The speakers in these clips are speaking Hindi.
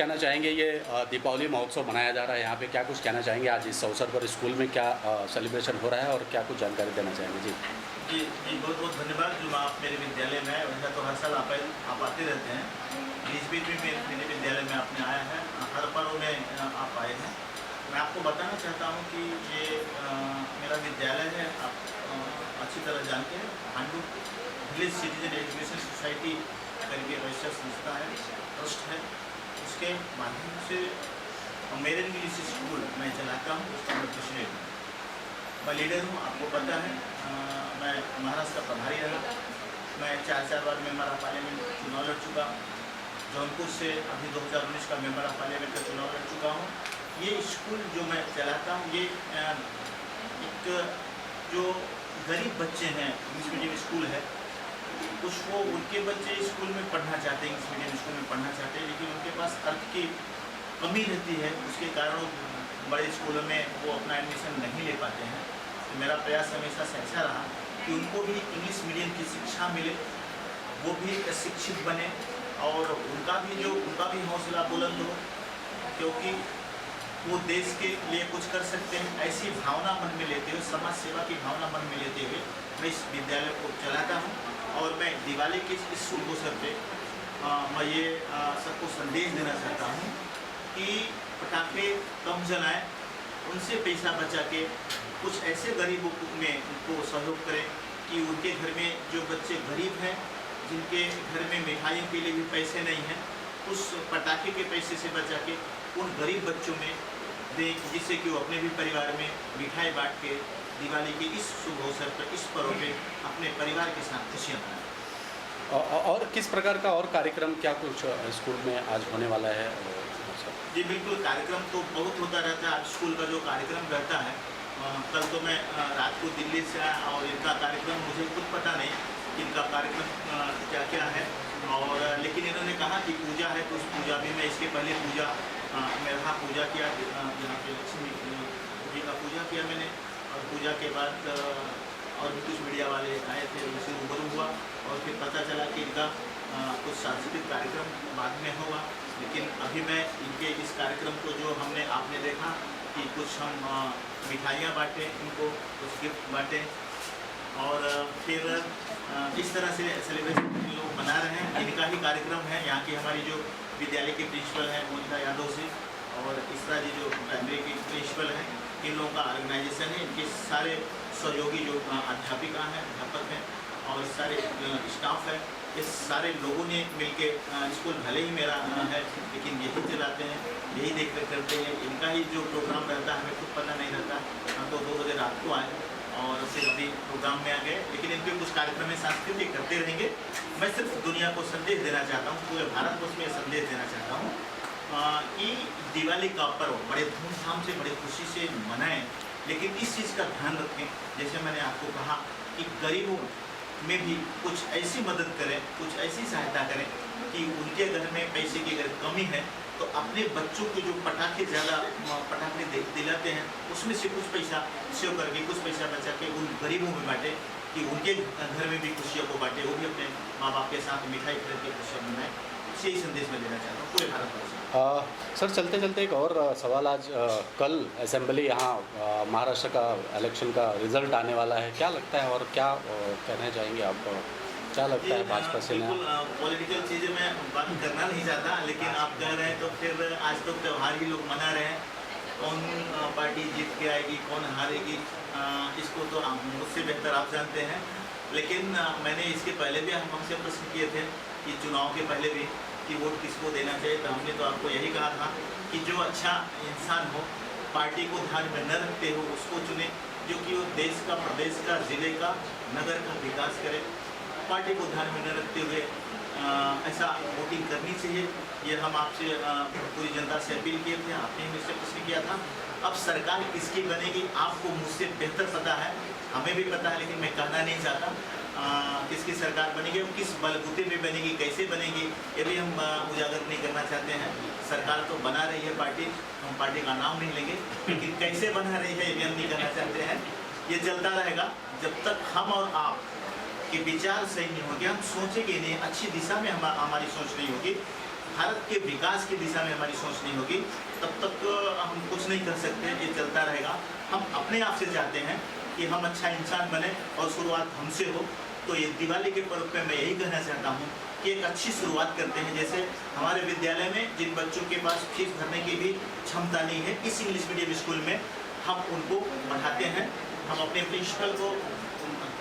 कहना चाहेंगे? ये दीपावली महोत्सव मनाया जा रहा है यहाँ पे, क्या कुछ कहना चाहेंगे आज इस अवसर पर? स्कूल में क्या सेलिब्रेशन हो रहा है और क्या कुछ जानकारी देना चाहेंगे? जी जी जी, बहुत बहुत धन्यवाद। जो आप मेरे विद्यालय में आए, वैसा तो हर साल आप आते रहते हैं। बीच बीच में मेरे विद्यालय में आपने आया है, हर पर्व में आप आए हैं। मैं आपको बताना चाहता हूँ कि ये मेरा विद्यालय है, आप अच्छी तरह जानते हैं। भांडू विलेज सिटीजन एजुकेशन सोसाइटी करके वैश्य संस्था है, ट्रस्ट है। उसके माध्यम से मेरे इंग्लिश स्कूल मैं चलाता हूँ, उसका मैं प्रेसिडेंट हूँ, मैं लीडर हूँ। आपको पता है मैं महाराष्ट्र का प्रभारी रहा, मैं 4 बार मेंबर ऑफ पार्लियामेंट चुनाव लड़ चुका हूँ। जौनपुर से अभी 2019 का मेंबर ऑफ पार्लियामेंट का चुनाव लड़ चुका हूँ। ये स्कूल जो मैं चलाता हूँ, ये एक जो गरीब बच्चे हैं, इंग्लिश मीडियम स्कूल है, कुछ वो उनके बच्चे स्कूल में पढ़ना चाहते हैं, इंग्लिश मीडियम स्कूल में पढ़ना चाहते हैं, लेकिन उनके पास अर्थ की कमी रहती है। उसके कारण बड़े स्कूलों में वो अपना एडमिशन नहीं ले पाते हैं। तो मेरा प्रयास हमेशा से ऐसा रहा कि उनको भी इंग्लिश मीडियम की शिक्षा मिले, वो भी शिक्षित बने और उनका भी हौसला बुलंद हो, क्योंकि वो देश के लिए कुछ कर सकते हैं। ऐसी भावना मन में लेते हुए, समाज सेवा की भावना मन में लेते हुए मैं इस विद्यालय को चलाता हूँ। और मैं दिवाली के इस शुभ अवसर पे मैं ये सबको संदेश देना चाहता हूँ कि पटाखे कम जलाएं, उनसे पैसा बचा के कुछ ऐसे गरीबों में उनको सहयोग करें कि उनके घर में जो बच्चे गरीब हैं, जिनके घर में मिठाइयों के लिए भी पैसे नहीं हैं, उस पटाखे के पैसे से बचा के उन गरीब बच्चों में दें, जिससे कि वो अपने भी परिवार में मिठाई बांट के दिवाली के इस शुभ अवसर पर, इस पर्व पे अपने परिवार के साथ खुशियाँ मनाएं। और किस प्रकार का और कार्यक्रम क्या कुछ स्कूल में आज होने वाला है? जी बिल्कुल, कार्यक्रम तो बहुत होता रहता है। आज स्कूल का जो कार्यक्रम रहता है, कल तो मैं रात को दिल्ली से आया और इनका कार्यक्रम मुझे खुद पता नहीं कि इनका कार्यक्रम क्या क्या है, और लेकिन इन्होंने कहा कि पूजा है, तो उस पूजा में मैं इसके पहले मैं वहाँ पूजा किया, यहाँ पे लक्ष्मी जी का पूजा किया मैंने, और पूजा के बाद और भी कुछ मीडिया वाले आए थे, उनसे रूबरू हुआ और फिर पता चला कि इनका कुछ सांस्कृतिक कार्यक्रम बाद में होगा। लेकिन अभी मैं इनके इस कार्यक्रम को जो आपने देखा कि कुछ हम मिठाइयाँ बाँटें, इनको कुछ गिफ्ट बाँटें, और फिर इस तरह से सेलिब्रेशन लोग मना रहे हैं। इनका ही कार्यक्रम है। यहाँ की हमारी जो विद्यालय की प्रिंसिपल है मोनिका यादव जी, और इसरा जी जो प्राइमरी की प्रिंसिपल हैं, इन लोगों का ऑर्गेनाइजेशन है। इनके सारे सहयोगी जो अध्यापिका हैं, अध्यापक हैं और सारे स्टाफ है, ये सारे लोगों ने मिलके स्कूल भले ही मेरा है, लेकिन यही चलाते हैं, यही देख रेख करते हैं। इनका ही जो प्रोग्राम रहता है हमें खुद पता नहीं रहता। हम तो 2 बजे रात को आए और फिर अभी प्रोग्राम में आ गए, लेकिन इनके कुछ कार्यक्रम में सांस्कृतिक करते रहेंगे। मैं सिर्फ दुनिया को संदेश देना चाहता हूँ, पूरे भारतवर्ष में संदेश देना चाहता हूँ कि दिवाली का पर्व बड़े धूमधाम से, बड़े खुशी से मनाएं, लेकिन इस चीज़ का ध्यान रखें, जैसे मैंने आपको कहा कि गरीबों में भी कुछ ऐसी मदद करें, कुछ ऐसी सहायता करें कि उनके घर में पैसे की अगर कमी है तो अपने बच्चों को जो पटाखे दिलाते हैं, उसमें से कुछ पैसा सेव करके, कुछ पैसा बचा के उन गरीबों में बांटे, कि उनके घर में भी खुशियों को बांटे, वो भी अपने माँ बाप के साथ मिठाई खरीद के खुशियाँ मनाएं। यही संदेश मैं देना चाहता हूँ पूरे भारतवर्ष में। सर, चलते चलते एक और सवाल, आज कल असेंबली यहाँ महाराष्ट्र का इलेक्शन का रिजल्ट आने वाला है, क्या लगता है और क्या कहना चाहेंगे आप? क्या लगता है भाजपा से? पॉलिटिकल चीज़ें मैं बात करना नहीं चाहता, लेकिन आप कह रहे हैं तो फिर आज तो त्यौहार ही लोग मना रहे हैं। कौन पार्टी जीत के आएगी, कौन हारेगी, इसको तो मुझसे बेहतर आप जानते हैं। लेकिन मैंने इसके पहले भी हमसे प्रश्न किए थे कि चुनाव के पहले भी कि वोट किसको देना चाहिए, तो हमने तो आपको यही कहा था कि जो अच्छा इंसान हो, पार्टी को ध्यान में न रखते हो, उसको चुने, जो कि वो देश का, प्रदेश का, ज़िले का, नगर का विकास करे। पार्टी को ध्यान में न रखते हुए ऐसा वोटिंग करनी चाहिए। ये हम आपसे पूरी जनता से अपील किए थे, आपने मुझसे प्रश्न किया था। अब सरकार किसकी बनेगी आपको मुझसे बेहतर पता है, हमें भी पता है, लेकिन मैं कहना नहीं चाहता किसकी सरकार बनेगी, किस बलबूते में बनेगी, कैसे बनेगी, ये भी हम उजागर नहीं करना चाहते हैं। सरकार तो बना रही है पार्टी, हम पार्टी का नाम नहीं लेंगे, लेकिन कैसे बना रही है ये भी हम नहीं कहना चाहते हैं। ये चलता रहेगा जब तक हम और आप के विचार सही नहीं होंगे, हम सोचेंगे नहीं, अच्छी दिशा में हमारी सोच नहीं होगी, भारत के विकास की दिशा में हमारी सोच नहीं होगी तब तक हम कुछ नहीं कर सकते। ये चलता रहेगा। हम अपने आप से चाहते हैं कि हम अच्छा इंसान बने और शुरुआत हमसे हो। तो ये दिवाली के पर्व पे मैं यही कहना चाहता हूँ कि एक अच्छी शुरुआत करते हैं। जैसे हमारे विद्यालय में जिन बच्चों के पास फीस भरने की भी क्षमता नहीं है, इस इंग्लिश मीडियम स्कूल में हम उनको पढ़ाते हैं। हम अपने प्रिंसिपल को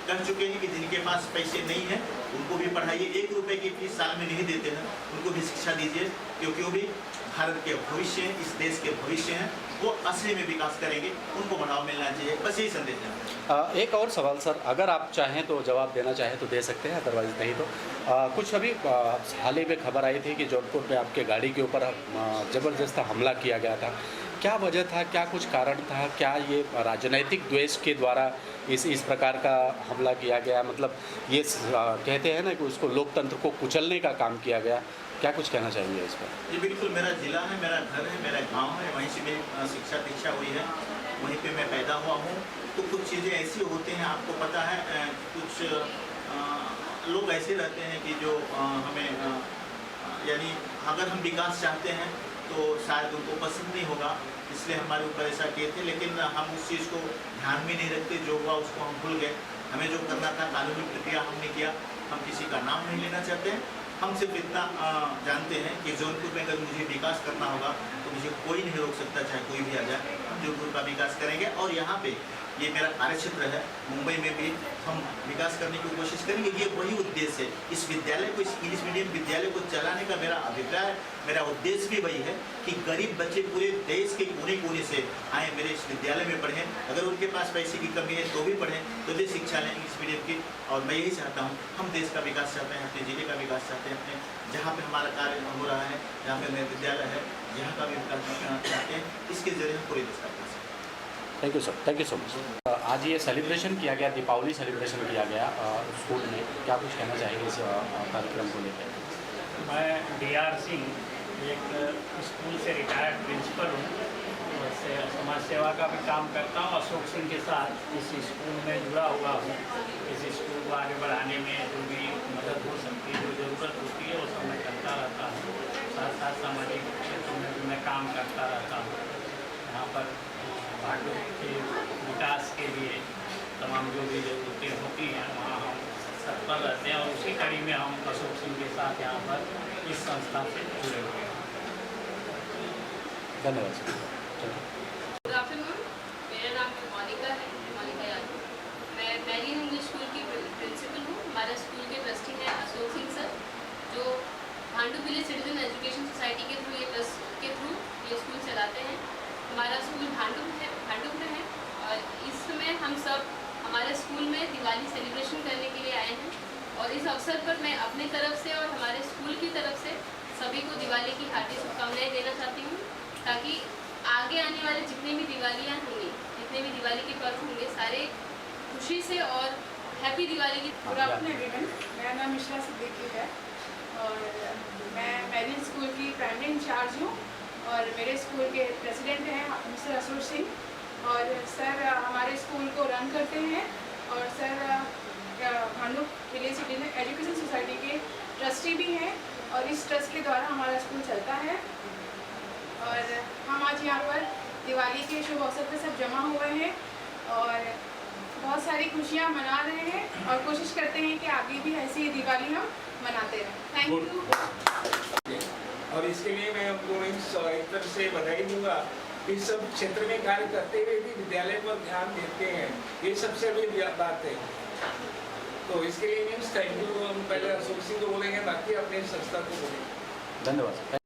कह चुके हैं कि जिनके पास पैसे नहीं हैं उनको भी पढ़ाइए। 1 रुपये की फीस साल में नहीं देते हैं, उनको भी शिक्षा दीजिए, क्योंकि वो भी भारत के भविष्य हैं, इस देश के भविष्य हैं। वो असली में विकास करेंगे, उनको बढ़ावा मिलना चाहिए। बस यही संदेश है। एक और सवाल सर, अगर आप चाहें तो जवाब देना चाहें तो दे सकते हैं, अदरवाइज नहीं तो कुछ अभी हाल ही में खबर आई थी कि जौनपुर में आपके गाड़ी के ऊपर ज़बरदस्त हमला किया गया था। क्या वजह था, क्या कुछ कारण था, क्या ये राजनीतिक द्वेष के द्वारा इस प्रकार का हमला किया गया? मतलब ये कहते हैं ना कि उसको लोकतंत्र को कुचलने का काम किया गया। क्या कुछ कहना चाहिए इस पर? ये बिल्कुल मेरा ज़िला है, मेरा घर है, मेरा गांव है, वहीं से मेरी शिक्षा दीक्षा हुई है, वहीं पे मैं पैदा हुआ हूँ। तो कुछ चीज़ें ऐसी होती हैं, आपको पता है, कुछ लोग ऐसे रहते हैं कि जो हमें यानी अगर हम विकास चाहते हैं तो शायद उनको पसंद नहीं होगा, इसलिए हमारे ऊपर ऐसा किए थे। लेकिन हम उस चीज़ को ध्यान में नहीं रखते, जो हुआ उसको हम भूल गए। हमें जो करना था कानूनी प्रक्रिया हमने किया। हम किसी का नाम नहीं लेना चाहते हैं। हम सिर्फ इतना जानते हैं कि जौनपुर में अगर मुझे विकास करना होगा तो मुझे कोई नहीं रोक सकता, चाहे कोई भी आ जाए। हम जौनपुर का विकास करेंगे और यहाँ पे ये मेरा कार्यक्षेत्र है। मुंबई में भी हम विकास करने की कोशिश करेंगे। ये वही उद्देश्य है इस विद्यालय को, इस इंग्लिश मीडियम विद्यालय को चलाने का मेरा अभिप्राय, मेरा उद्देश्य भी वही है कि गरीब बच्चे पूरे देश के कोने कोने से आए, मेरे इस विद्यालय में पढ़ें। अगर उनके पास पैसे की कमी है तो भी पढ़ें, तो देश शिक्षा लें इंग्लिश मीडियम की। और मैं यही चाहता हूँ, हम देश का विकास चाहते हैं, अपने ज़िले का विकास चाहते हैं, अपने जहाँ पे हमारा कार्य हो रहा है, जहाँ पे मेरा विद्यालय है, यहाँ का भी विकास चाहते हैं। इसके जरिए हम पूरे देश का विकास। Thank you sir, thank you so much. आज ये सेलिब्रेशन किया गया, दीपावली सेलिब्रेशन किया गया स्कूल में, क्या कुछ कहना चाहेंगे इस कार्यक्रम को लेकर? मैं DR सिंह, एक स्कूल से रिटायर्ड प्रिंसिपल हूँ। वैसे समाज सेवा का भी काम करता हूँ। अशोक सिंह के साथ इस स्कूल में जुड़ा हुआ हूँ। इस स्कूल को आगे बढ़ाने में जो भी मदद हो सकती है, जो ज़रूरत होती है, वो सब मैं करता रहता हूँ। साथ साथ सामाजिक क्षेत्र में भी मैं काम करता रहता हूँ। यहाँ पर भाटू के विकास के लिए तमाम जो भी ज़रूरतें होती हैं वहाँ हम तत्पर रहते हैं, और उसी कड़ी में हम अशोक सिंह के साथ यहाँ पर इस संस्था से जुड़े हुए हैं। धन्यवाद सर। गुड आफ्टरनून, मेरा नाम मोनिका है, मोनिका यादव। मैं मैरियन इंग्लिश स्कूल की प्रिंसिपल हूँ। हमारे स्कूल के ट्रस्टी हैं अशोक सिंह सर, जो भांडू विलेज सिटीजन एजुकेशन सोसाइटी के थ्रू, ये ट्रस्ट के थ्रू ये स्कूल चलाते हैं। हमारा स्कूल भांडू में है और इस समय हम सब हमारे स्कूल में दिवाली सेलिब्रेशन करने के लिए आए हैं। और इस अवसर पर मैं अपने तरफ से और हमारे स्कूल की तरफ से सभी को दिवाली की हार्दिक शुभकामनाएं देना चाहती हूँ, ताकि आगे आने वाले जितने भी दिवालियाँ होंगी, जितने भी दिवाली के पर्व होंगे, सारे खुशी से और हैप्पी दिवाली की। गुड आफ्टरनून, मेरा नाम मिश्रा सिद्दीकी है और मैं मैरियन स्कूल की प्राइमरी इंचार्ज हूँ और मेरे स्कूल के प्रेसिडेंट हैं मिस्टर अशोक सिंह। और सर हमारे स्कूल को रन करते हैं और सर भांडू विलेज सिटीजन एजुकेशन सोसाइटी के ट्रस्टी भी हैं और इस ट्रस्ट के द्वारा हमारा स्कूल चलता है। और हम आज यहाँ पर दिवाली के शुभ अवसर पर सब जमा हुए हैं और बहुत सारी खुशियाँ मना रहे हैं और कोशिश करते हैं कि आगे भी ऐसी दिवाली हम मनाते रहें। Thank you. और इसके लिए मैं उनको एक तरफ से बधाई दूंगा। इस सब क्षेत्र में कार्य करते हुए भी विद्यालय पर ध्यान देते हैं, ये सबसे बड़ी बात है। तो इसके लिए मीन्स थैंक यू हम पहले अशोक सिंह को बोलेंगे, बाकी अपने संस्था को बोलेंगे। धन्यवाद।